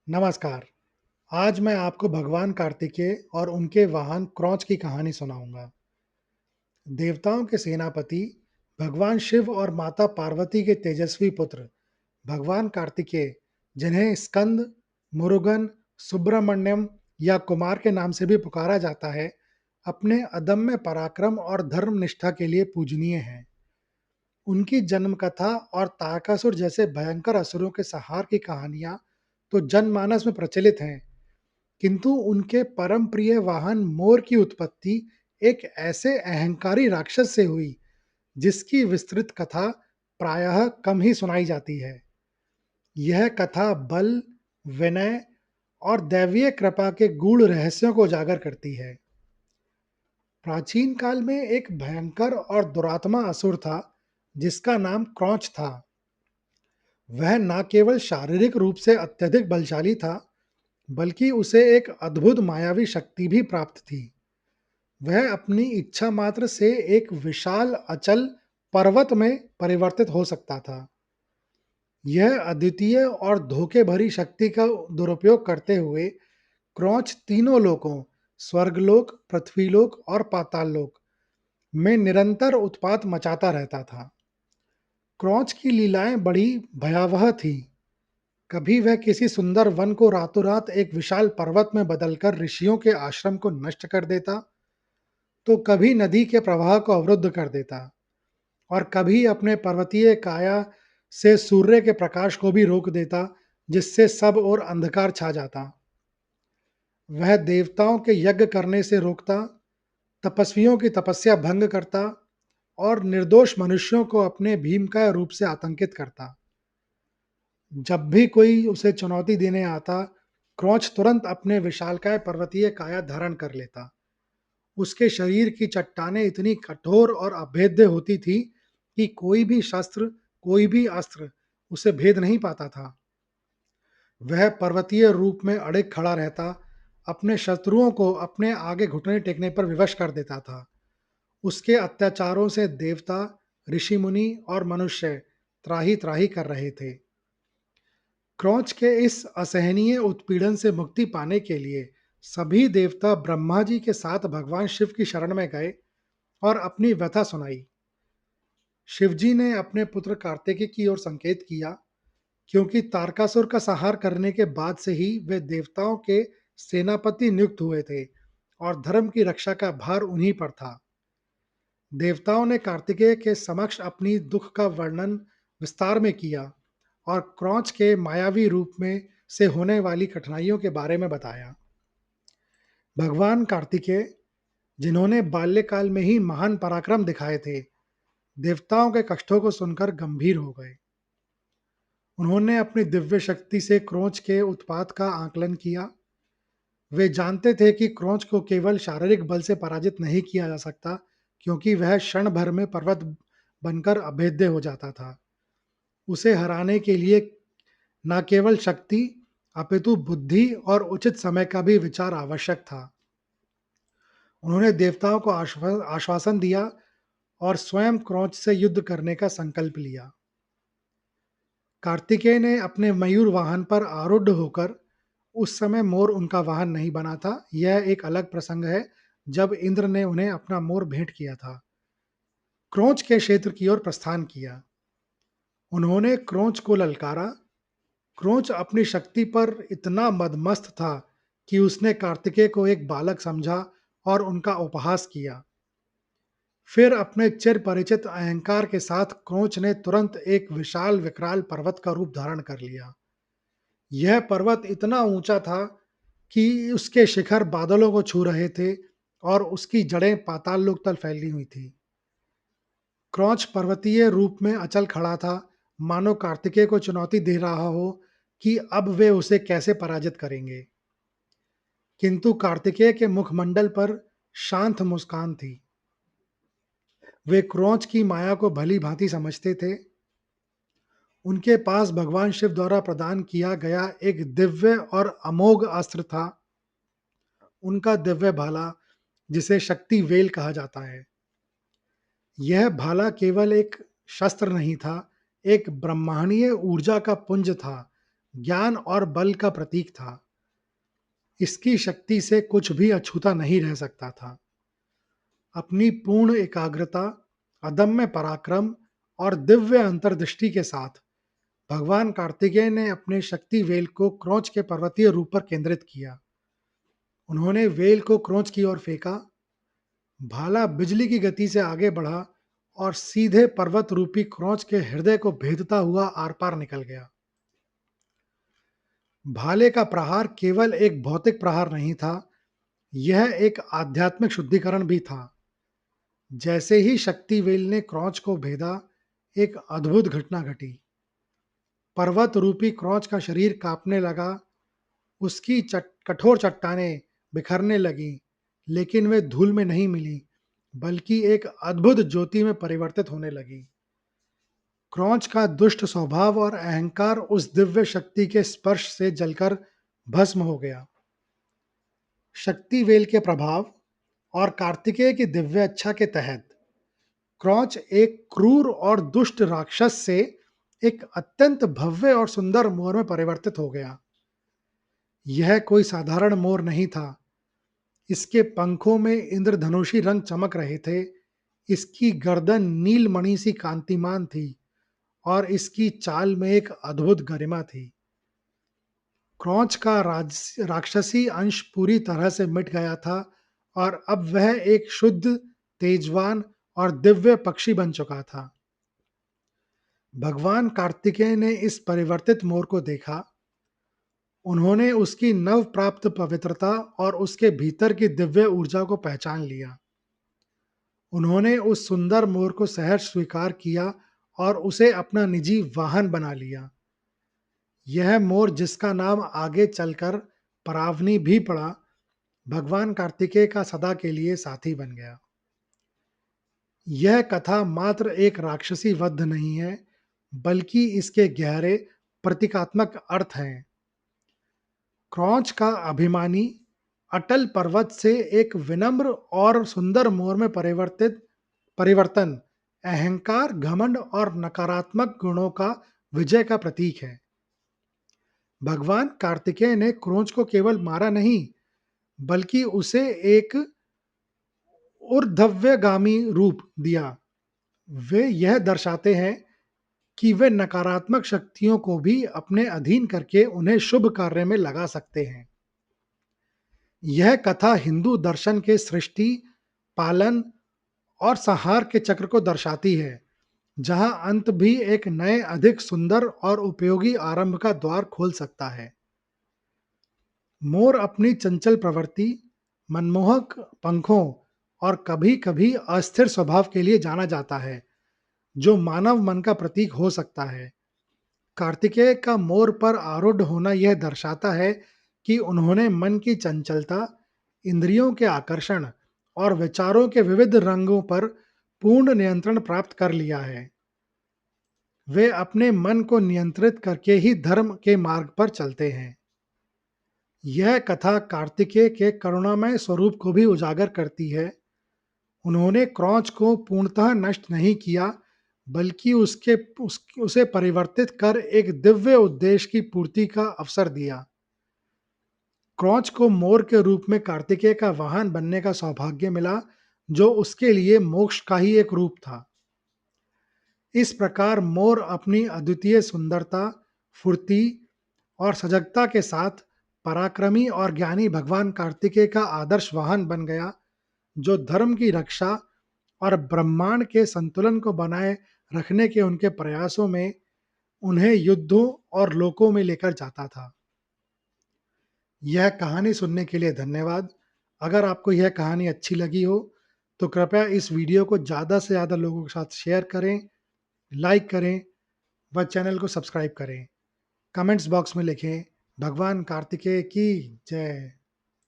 नमस्कार। आज मैं आपको भगवान कार्तिकेय और उनके वाहन क्रौंच की कहानी सुनाऊंगा। देवताओं के सेनापति भगवान शिव और माता पार्वती के तेजस्वी पुत्र भगवान कार्तिकेय, जिन्हें स्कंद, मुरुगन, सुब्रमण्यम या कुमार के नाम से भी पुकारा जाता है, अपने अदम्य पराक्रम और धर्म निष्ठा के लिए पूजनीय हैं। उनकी जन्म कथा और तारकासुर जैसे भयंकर असुरों के संहार की कहानियां तो जनमानस में प्रचलित हैं, किंतु उनके परम प्रिय वाहन मोर की उत्पत्ति एक ऐसे अहंकारी राक्षस से हुई, जिसकी विस्तृत कथा प्रायः कम ही सुनाई जाती है। यह कथा बल, विनय और दैवीय कृपा के गूढ़ रहस्यों को उजागर करती है। प्राचीन काल में एक भयंकर और दुरात्मा असुर था, जिसका नाम क्रौच था। वह न केवल शारीरिक रूप से अत्यधिक बलशाली था, बल्कि उसे एक अद्भुत मायावी शक्ति भी प्राप्त थी। वह अपनी इच्छा मात्र से एक विशाल अचल पर्वत में परिवर्तित हो सकता था। यह अद्वितीय और धोखे भरी शक्ति का दुरुपयोग करते हुए क्रौच तीनों लोकों, स्वर्गलोक, पृथ्वीलोक और पाताललोक में निरंतर उत्पात मचाता रहता था। क्रौच की लीलाएं बड़ी भयावह थीं। कभी वह किसी सुंदर वन को रातों रात एक विशाल पर्वत में बदलकर ऋषियों के आश्रम को नष्ट कर देता, तो कभी नदी के प्रवाह को अवरुद्ध कर देता और कभी अपने पर्वतीय काया से सूर्य के प्रकाश को भी रोक देता, जिससे सब ओर अंधकार छा जाता। वह देवताओं के यज्ञ करने से रोकता, तपस्वियों की तपस्या भंग करता और निर्दोष मनुष्यों को अपने भीमकाय रूप से आतंकित करता। जब भी कोई उसे चुनौती देने आता, क्रौच तुरंत अपने विशालकाय पर्वतीय काया धारण कर लेता। उसके शरीर की चट्टानें इतनी कठोर और अभेद्य होती थी कि कोई भी शस्त्र, कोई भी अस्त्र उसे भेद नहीं पाता था। वह पर्वतीय रूप में अड़िग खड़ा रहता, अपने शत्रुओं को अपने आगे घुटने टेकने पर विवश कर देता था। उसके अत्याचारों से देवता, ऋषि मुनि और मनुष्य त्राही त्राही कर रहे थे। क्रौच के इस असहनीय उत्पीड़न से मुक्ति पाने के लिए सभी देवता ब्रह्मा जी के साथ भगवान शिव की शरण में गए और अपनी व्यथा सुनाई। शिवजी ने अपने पुत्र कार्तिकेय की ओर संकेत किया, क्योंकि तारकासुर का संहार करने के बाद से ही वे देवताओं के सेनापति नियुक्त हुए थे और धर्म की रक्षा का भार उन्हीं पर था। देवताओं ने कार्तिकेय के समक्ष अपनी दुख का वर्णन विस्तार में किया और क्रौच के मायावी रूप में से होने वाली कठिनाइयों के बारे में बताया। भगवान कार्तिकेय, जिन्होंने बाल्यकाल में ही महान पराक्रम दिखाए थे, देवताओं के कष्टों को सुनकर गंभीर हो गए। उन्होंने अपनी दिव्य शक्ति से क्रौच के उत्पात का आकलन किया। वे जानते थे कि क्रौच को केवल शारीरिक बल से पराजित नहीं किया जा सकता, क्योंकि वह क्षण भर में पर्वत बनकर अभेद्य हो जाता था। उसे हराने के लिए न केवल शक्ति, अपितु बुद्धि और उचित समय का भी विचार आवश्यक था। उन्होंने देवताओं को आश्वासन दिया और स्वयं क्रौच से युद्ध करने का संकल्प लिया। कार्तिकेय ने अपने मयूर वाहन पर आरूढ़ होकर, उस समय मोर उनका वाहन नहीं बना था, यह एक अलग प्रसंग है, जब इंद्र ने उन्हें अपना मोर भेंट किया था, क्रौच के क्षेत्र की ओर प्रस्थान किया। उन्होंने क्रौच को ललकारा। क्रौच अपनी शक्ति पर इतना मदमस्त था कि उसने कार्तिकेय को एक बालक समझा और उनका उपहास किया। फिर अपने चिर परिचित अहंकार के साथ क्रौच ने तुरंत एक विशाल विकराल पर्वत का रूप धारण कर लिया। यह पर्वत इतना ऊंचा था कि उसके शिखर बादलों को छू रहे थे और उसकी जड़ें पाताल लोक तक फैली हुई थी। क्रौच पर्वतीय रूप में अचल खड़ा था, मानो कार्तिकेय को चुनौती दे रहा हो कि अब वे उसे कैसे पराजित करेंगे। किंतु कार्तिकेय के मुखमंडल पर शांत मुस्कान थी। वे क्रौच की माया को भली भांति समझते थे। उनके पास भगवान शिव द्वारा प्रदान किया गया एक दिव्य और अमोघ अस्त्र था, उनका दिव्य भाला, जिसे शक्ति वेल कहा जाता है। यह भाला केवल एक शस्त्र नहीं था, एक ब्रह्मांडीय ऊर्जा का पुंज था, ज्ञान और बल का प्रतीक था। इसकी शक्ति से कुछ भी अछूता नहीं रह सकता था। अपनी पूर्ण एकाग्रता, अदम्य पराक्रम और दिव्य अंतर्दृष्टि के साथ भगवान कार्तिकेय ने अपने शक्ति वेल को क्रोंच के पर्वतीय रूप पर केंद्रित किया। उन्होंने वेल को क्रोंच की ओर फेंका, भाला बिजली की गति से आगे बढ़ा और सीधे पर्वत रूपी क्रोंच के हृदय को भेदता हुआ आर पार निकल गया। भाले का प्रहार केवल एक भौतिक प्रहार नहीं था, यह एक आध्यात्मिक शुद्धिकरण भी था। जैसे ही शक्तिवेल ने क्रोंच को भेदा, एक अद्भुत घटना घटी। पर्वत रूपी क्रोंच का शरीर कांपने लगा, उसकी कठोर चट्टानें बिखरने लगीं, लेकिन वे धूल में नहीं मिली, बल्कि एक अद्भुत ज्योति में परिवर्तित होने लगी। क्रोंच का दुष्ट स्वभाव और अहंकार उस दिव्य शक्ति के स्पर्श से जलकर भस्म हो गया। शक्ति वेल के प्रभाव और कार्तिकेय की दिव्यच्छा के तहत क्रोंच एक क्रूर और दुष्ट राक्षस से एक अत्यंत भव्य और सुंदर मोर में परिवर्तित हो गया। यह कोई साधारण मोर नहीं था। इसके पंखों में इंद्रधनुषी रंग चमक रहे थे, इसकी गर्दन नीलमणि सी कांतिमान थी और इसकी चाल में एक अद्भुत गरिमा थी। क्रोंच का राक्षसी अंश पूरी तरह से मिट गया था और अब वह एक शुद्ध, तेजवान और दिव्य पक्षी बन चुका था। भगवान कार्तिकेय ने इस परिवर्तित मोर को देखा। उन्होंने उसकी नव प्राप्त पवित्रता और उसके भीतर की दिव्य ऊर्जा को पहचान लिया। उन्होंने उस सुंदर मोर को सहर्ष स्वीकार किया और उसे अपना निजी वाहन बना लिया। यह मोर, जिसका नाम आगे चलकर परावनी भी पड़ा, भगवान कार्तिकेय का सदा के लिए साथी बन गया। यह कथा मात्र एक राक्षसी वध नहीं है, बल्कि इसके गहरे प्रतीकात्मक अर्थ हैं। क्रोंच का अभिमानी, अटल पर्वत से एक विनम्र और सुंदर मोर में परिवर्तन अहंकार, घमंड और नकारात्मक गुणों का विजय का प्रतीक है। भगवान कार्तिकेय ने क्रोंच को केवल मारा नहीं, बल्कि उसे एक ऊर्ध्वगामी रूप दिया। वे यह दर्शाते हैं कि वे नकारात्मक शक्तियों को भी अपने अधीन करके उन्हें शुभ कार्य में लगा सकते हैं। यह कथा हिंदू दर्शन के सृष्टि, पालन और संहार के चक्र को दर्शाती है, जहां अंत भी एक नए, अधिक सुंदर और उपयोगी आरंभ का द्वार खोल सकता है। मोर अपनी चंचल प्रवृत्ति, मनमोहक पंखों और कभी-कभी अस्थिर स्वभाव के लिए जाना जाता है, जो मानव मन का प्रतीक हो सकता है। कार्तिकेय का मोर पर आरूढ़ होना यह दर्शाता है कि उन्होंने मन की चंचलता, इंद्रियों के आकर्षण और विचारों के विविध रंगों पर पूर्ण नियंत्रण प्राप्त कर लिया है। वे अपने मन को नियंत्रित करके ही धर्म के मार्ग पर चलते हैं। यह कथा कार्तिकेय के करुणामय स्वरूप को भी उजागर करती है। उन्होंने क्रोंच को पूर्णतः नष्ट नहीं किया, बल्कि उसे परिवर्तित कर एक दिव्य उद्देश्य की पूर्ति का अवसर दिया। क्रोंच को मोर के रूप में कार्तिकेय का वाहन बनने का सौभाग्य मिला, जो उसके लिए मोक्ष का ही एक रूप था। इस प्रकार मोर अपनी अद्वितीय सुंदरता, फुर्ती और सजगता के साथ पराक्रमी और ज्ञानी भगवान कार्तिकेय का आदर्श वाहन बन गया, जो धर्म की रक्षा और ब्रह्मांड के संतुलन को बनाए रखने के उनके प्रयासों में उन्हें युद्धों और लोकों में लेकर जाता था। यह कहानी सुनने के लिए धन्यवाद। अगर आपको यह कहानी अच्छी लगी हो, तो कृपया इस वीडियो को ज़्यादा से ज़्यादा लोगों के साथ शेयर करें, लाइक करें व चैनल को सब्सक्राइब करें। कमेंट्स बॉक्स में लिखें, भगवान कार्तिकेय की जय।